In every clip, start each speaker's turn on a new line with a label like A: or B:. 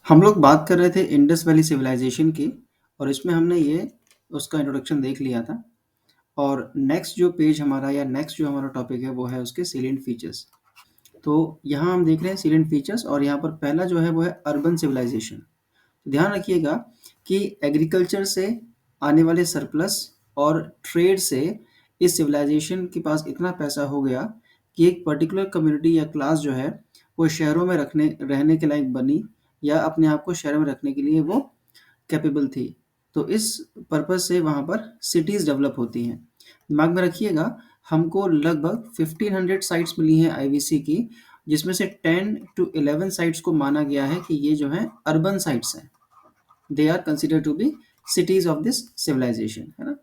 A: हम लोग बात कर रहे थे इंडस वैली सिविलाइजेशन की और इसमें हमने ये उसका इंट्रोडक्शन देख लिया था। और नेक्स्ट जो पेज हमारा या नेक्स्ट जो हमारा टॉपिक है वो है उसके सीलिएंट फीचर्स। तो यहाँ हम देख रहे हैं सीलिएंट फीचर्स और यहाँ पर पहला जो है वो है अर्बन सिविलाइजेशन। ध्यान रखिएगा कि एग्रीकल्चर से आने वाले सरप्लस और ट्रेड से इस सिविलाइजेशन के पास इतना पैसा हो गया कि एक पर्टिकुलर कम्युनिटी या क्लास जो है वो शहरों में रखने रहने के लायक बनी या अपने आप को शहर में रखने के लिए वो कैपेबल थी। तो इस पर्पज से वहाँ पर सिटीज़ डेवलप होती हैं। दिमाग में रखिएगा, हमको लगभग 1500 साइट्स मिली हैं आईवीसी की, जिसमें से 10 to 11 साइट्स को माना गया है कि ये जो है अर्बन साइट्स हैं। They are consider to be cities of this civilization, है ना।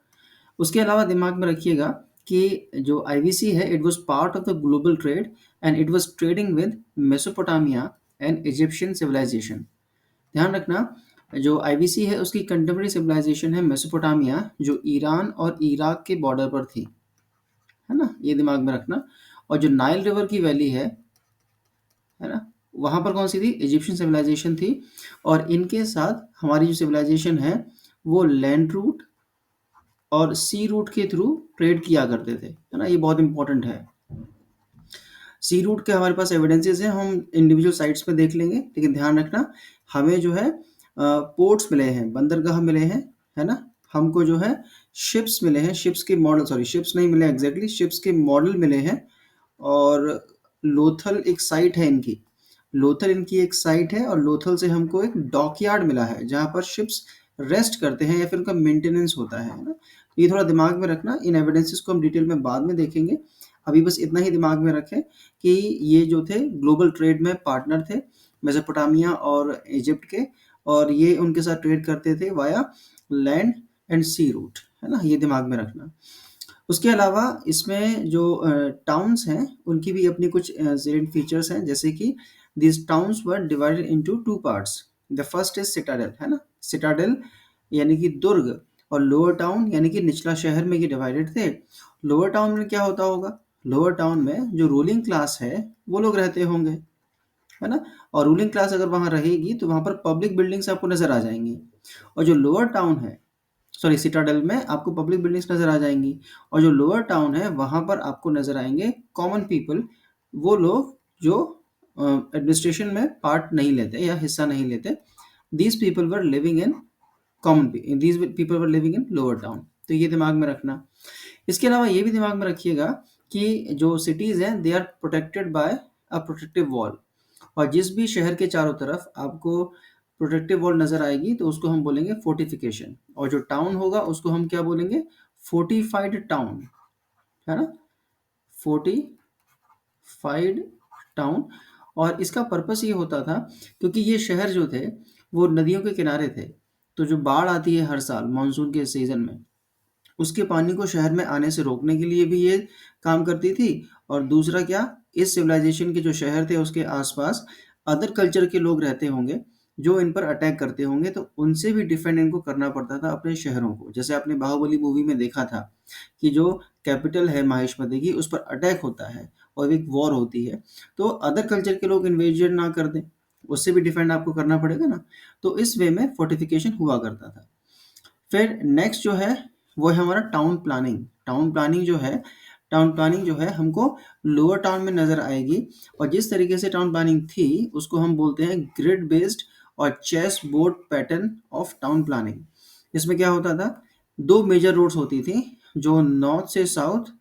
A: उसके अलावा दिमाग में रखिएगा कि जो आईवीसी है it was part of the global trade and it was trading with Mesopotamia and Egyptian civilization. ध्यान रखना, जो आईवीसी है उसकी कंटेम्प्रेरी सिविलाइजेशन है मेसोपोटामिया, जो ईरान और इराक के बॉर्डर पर थी, है ना, ये दिमाग में रखना। और जो नाइल रिवर की वैली है ना, वहाँ पर कौन सी थी, इजिप्शियन सिविलाइजेशन थी। और इनके साथ हमारी जो सिविलाइजेशन है वो लैंड रूट और सी रूट के थ्रू ट्रेड किया करते थे, है ना, ये बहुत इंपॉर्टेंट है। सी रूट के हमारे पास एविडेंसेस हैं, हम इंडिविजुअल साइट्स पे देख लेंगे, लेकिन ध्यान रखना हमें जो है पोर्ट्स मिले हैं, बंदरगाह मिले हैं, है ना। हमको जो है शिप्स मिले हैं, शिप्स के मॉडल, सॉरी शिप्स नहीं मिले एग्जैक्टली, शिप्स के मॉडल मिले हैं। और लोथल एक साइट है इनकी, लोथल इनकी एक साइट है और लोथल से हमको एक डॉकयार्ड मिला है जहाँ पर शिप्स रेस्ट करते हैं या फिर उनका मेंटेनेंस होता है ना। तो ये थोड़ा दिमाग में रखना, इन एविडेंसेस को हम डिटेल में बाद में देखेंगे। अभी बस इतना ही दिमाग में रखें कि ये जो थे ग्लोबल ट्रेड में पार्टनर थे, मेसोपोटामिया और इजिप्ट के, और ये उनके साथ ट्रेड करते थे via land and sea route, है ना, ये दिमाग में रखना। उसके अलावा इसमें जो टाउन्स हैं उनकी भी अपनी कुछ salient फीचर्स हैं, जैसे कि this towns were divided into two parts. The first is Citadel, है ना, सिटाडेल यानी कि दुर्ग, और लोअर टाउन यानी कि निचला शहर में ये डिवाइडेड थे। लोअर टाउन में क्या होता होगा, लोअर टाउन में जो रूलिंग क्लास है वो लोग रहते होंगे, है ना। और रूलिंग क्लास अगर वहाँ रहेगी तो वहाँ पर पब्लिक बिल्डिंग्स आपको नजर आ जाएंगी। और जो लोअर टाउन है, सॉरी सिटाडेल में आपको पब्लिक बिल्डिंग्स नजर आ जाएंगी, और जो लोअर टाउन है वहां पर आपको नजर आएंगे कॉमन पीपल, वो लोग जो एडमिनिस्ट्रेशन में पार्ट नहीं लेते या हिस्सा नहीं लेते। These people were living in common, these people were living in lower town. तो ये दिमाग में रखना। इसके अलावा ये भी दिमाग में रखिएगा कि जो सिटीज हैं they are protected by a protective wall. और जिस भी शहर के चारों तरफ आपको प्रोटेक्टिव वॉल नजर आएगी तो उसको हम बोलेंगे फोर्टिफिकेशन, और जो टाउन होगा उसको हम क्या बोलेंगे, फोर्टिफाइड टाउन, है ना, फोर्टिफाइड टाउन। और इसका पर्पस ये होता था क्योंकि ये शहर जो थे वो नदियों के किनारे थे, तो जो बाढ़ आती है हर साल मानसून के सीजन में, उसके पानी को शहर में आने से रोकने के लिए भी ये काम करती थी। और दूसरा क्या, इस सिविलाइजेशन के जो शहर थे उसके आसपास अदर कल्चर के लोग रहते होंगे जो इन पर अटैक करते होंगे, तो उनसे भी डिफेंड इनको करना पड़ता था अपने शहरों को। जैसे आपने बाहुबली मूवी में देखा था कि जो कैपिटल है माहिष्मती की उस पर अटैक होता है और एक वॉर होती है, तो अदर कल्चर के लोग इन्वेजन ना कर दें, उससे भी डिफेंड आपको करना पड़ेगा ना। तो इस वे में फोर्टिफिकेशन हुआ करता था। फिर नेक्स्ट जो है वो है हमारा टाउन प्लानिंग। टाउन प्लानिंग जो है, टाउन प्लानिंग जो है हमको लोअर टाउन में नज़र आएगी। और जिस तरीके से टाउन प्लानिंग थी उसको हम बोलते हैं ग्रिड बेस्ड और chess board pattern of town planning. इसमें क्या होता था, दो मेजर रोड्स होती थी जो नॉर्थ से साउथ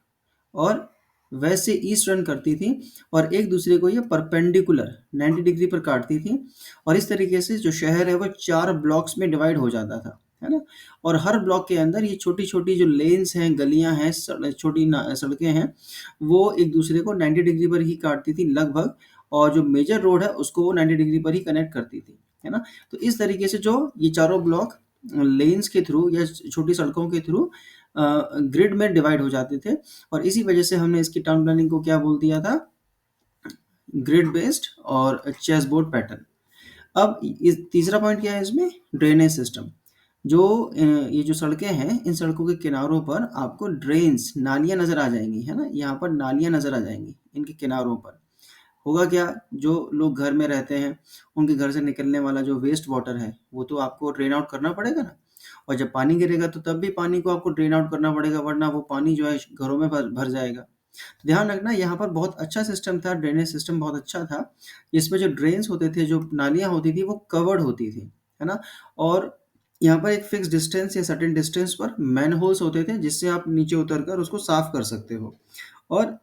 A: और वेस्ट से ईस्ट रन करती थी, और एक दूसरे को ये परपेंडिकुलर 90 डिग्री पर काटती थी। और इस तरीके से जो शहर है वो चार ब्लॉक्स में डिवाइड हो जाता था, है ना। और हर ब्लॉक के अंदर ये छोटी छोटी जो लेन्स हैं, गलियां हैं, छोटी सड़कें हैं, वो एक दूसरे को 90 डिग्री पर ही काटती थी लगभग। और जो मेजर रोड है उसको वो 90 डिग्री पर ही कनेक्ट करती थी, है ना। तो इस तरीके से जो ये चारों ब्लॉक लेन्स के थ्रू या छोटी सड़कों के थ्रू ग्रिड में डिवाइड हो जाते थे। और इसी वजह से हमने इसकी टाउन प्लानिंग को क्या बोल दिया था, ग्रिड बेस्ड और चेस बोर्ड पैटर्न। अब इस तीसरा पॉइंट क्या है इसमें, ड्रेनेज सिस्टम। जो ये जो सड़कें हैं इन सड़कों के किनारों पर आपको ड्रेन्स, नालियां नजर आ जाएंगी, है ना, यहाँ पर नालियां नजर आ जाएंगी इनके किनारों पर। होगा क्या, जो लोग घर में रहते हैं उनके घर से निकलने वाला जो वेस्ट वाटर है वो तो आपको ड्रेन आउट करना पड़ेगा ना, और जब पानी गिरेगा तो तब भी पानी को आपको ड्रेन आउट करना पड़ेगा, वरना वो पानी जो है घरों में भर भर जाएगा। ध्यान रखना, यहाँ पर बहुत अच्छा सिस्टम था, ड्रेनेज सिस्टम बहुत अच्छा था। इसमें जो ड्रेन्स होते थे, जो नालियाँ होती थी वो कवर्ड होती थी, है ना? और यहाँ पर एक फिक्स डिस्टेंस या सर्टेन डिस्टेंस पर मैन होल्स होते थे जिससे आप नीचे उतर कर उसको साफ कर सकते हो। और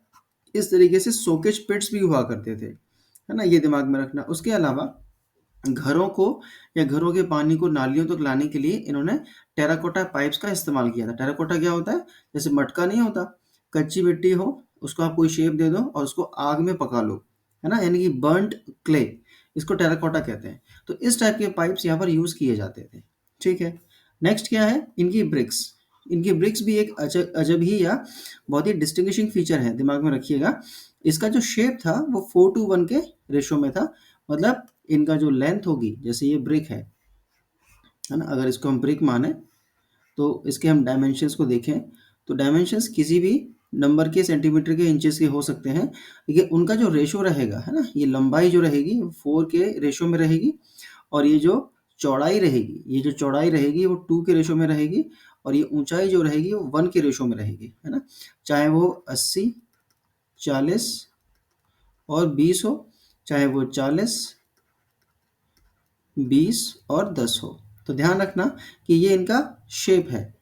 A: इस तरीके से सोकेज पिट्स भी हुआ करते थे, है ना? ये दिमाग में रखना। उसके अलावा घरों को या घरों के पानी को नालियों तक लाने के लिए इन्होंने टेराकोटा पाइप्स का इस्तेमाल किया था। टेराकोटा क्या होता है? जैसे मटका नहीं होता, कच्ची मिट्टी हो, उसको आप कोई शेप दे दो और उसको आग में पका लो, है ना? यानी कि बर्न्ड क्ले, इसको टेराकोटा कहते हैं। तो इस टाइप के पाइप्स यहाँ पर यूज़ किए जाते थे, ठीक है? नेक्स्ट क्या है? इनकी ब्रिक्स। इनकी ब्रिक्स भी एक अजब ही या बहुत ही डिस्टिंग्विशिंग फीचर है, दिमाग में रखिएगा। इसका जो शेप था वो 4:1 के रेशो में था। मतलब इनका जो लेंथ होगी, जैसे ये ब्रिक है ना? अगर इसको हम ब्रिक माने तो इसके हम डायमेंशंस को देखें तो डायमेंशंस किसी भी नंबर के, सेंटीमीटर के, इंचेस के हो सकते हैं, लेकिन उनका जो रेशो रहेगा, है ना, ये लंबाई जो रहेगी 4 के रेशो में रहेगी, और ये जो चौड़ाई रहेगी वो 2 के रेशो में रहेगी, और ये ऊंचाई जो रहेगी वो 1 के रेशो में रहेगी, है ना? चाहे वो 80, 40 और 20 हो, चाहे वो 40, 20 और 10 हो। तो ध्यान रखना कि ये इनका शेप है।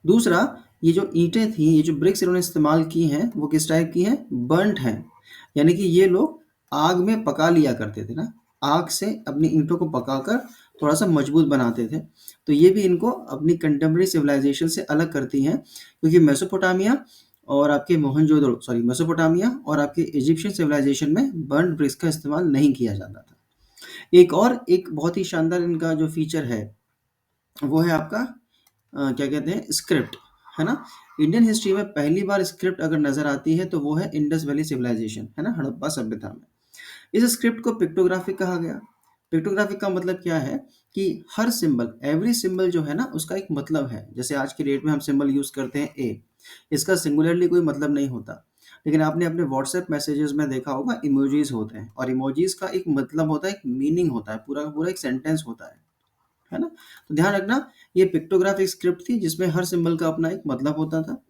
A: दूसरा, ये जो ईंटें थी, ये जो ब्रिक्स इन्होंने इस्तेमाल की हैं, वो किस टाइप की हैं? बर्न्ट हैं। यानी कि ये लोग आग में पका लिया करते थे ना, आग से अपनी ईंटों को पकाकर थोड़ा-सा मजबूत बनाते थे। तो ये भी इनको अपनी कंटेम्परेरी सिविलाइज़ेशन से अलग करती हैं, क्योंकि मेसोपोटामिया और आपके इजिप्शियन सिविलाइज़ेशन में बर्न्ट ब्रिक्स का इस्तेमाल नहीं किया जाता था। एक बहुत ही शानदार इनका जो फीचर है, वो है आपका क्या कहते हैं, स्क्रिप्ट, है ना? इंडियन हिस्ट्री में पहली बार स्क्रिप्ट अगर नज़र आती है तो वो है इंडस वैली सिविलाइजेशन, है ना? हड़प्पा सभ्यता में। इस स्क्रिप्ट को पिक्टोग्राफिक कहा गया। पिक्टोग्राफिक का मतलब क्या है कि हर सिंबल, एवरी सिंबल जो है ना, उसका एक मतलब है। जैसे आज की डेट में हम सिंबल यूज़ करते हैं ए, इसका सिंगुलरली कोई मतलब नहीं होता। लेकिन आपने अपने व्हाट्सएप मैसेजेस में देखा होगा इमोजीज़ होते हैं, और इमोजीज़ का एक मतलब होता है, एक मीनिंग होता है, पूरा का पूरा एक सेंटेंस होता है ना? तो ध्यान रखना, ये पिक्टोग्राफिक स्क्रिप्ट थी जिसमें हर सिंबल का अपना एक मतलब होता था।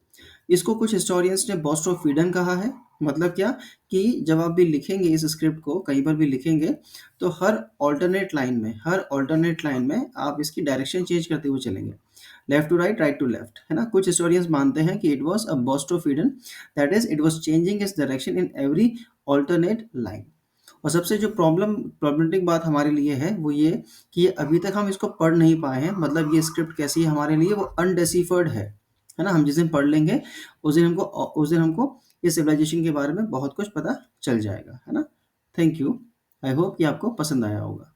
A: इसको कुछ हिस्टोरियंस ने बॉस्ट ऑफ ईडन कहा है। मतलब क्या, कि जब आप भी लिखेंगे इस स्क्रिप्ट को, कहीं पर भी लिखेंगे, तो हर ऑल्टरनेट लाइन में आप इसकी डायरेक्शन चेंज करते हुए चलेंगे, left to right, right to left, है ना? कुछ हिस्टोरियंस मानते हैं कि it was a boustrophedon, that is it was changing its direction in every alternate line. और सबसे जो प्रॉब्लमेटिक बात हमारे लिए है वो ये कि अभी तक हम इसको पढ़ नहीं पाए हैं। मतलब ये स्क्रिप्ट कैसी है हमारे लिए, वो अनडेसिफर्ड है ना? हम जिस दिन पढ़ लेंगे उस दिन हमको ये सिविलाइजेशन के बारे में बहुत कुछ पता चल जाएगा, है ना? Thank you. आई होप कि आपको पसंद आया होगा।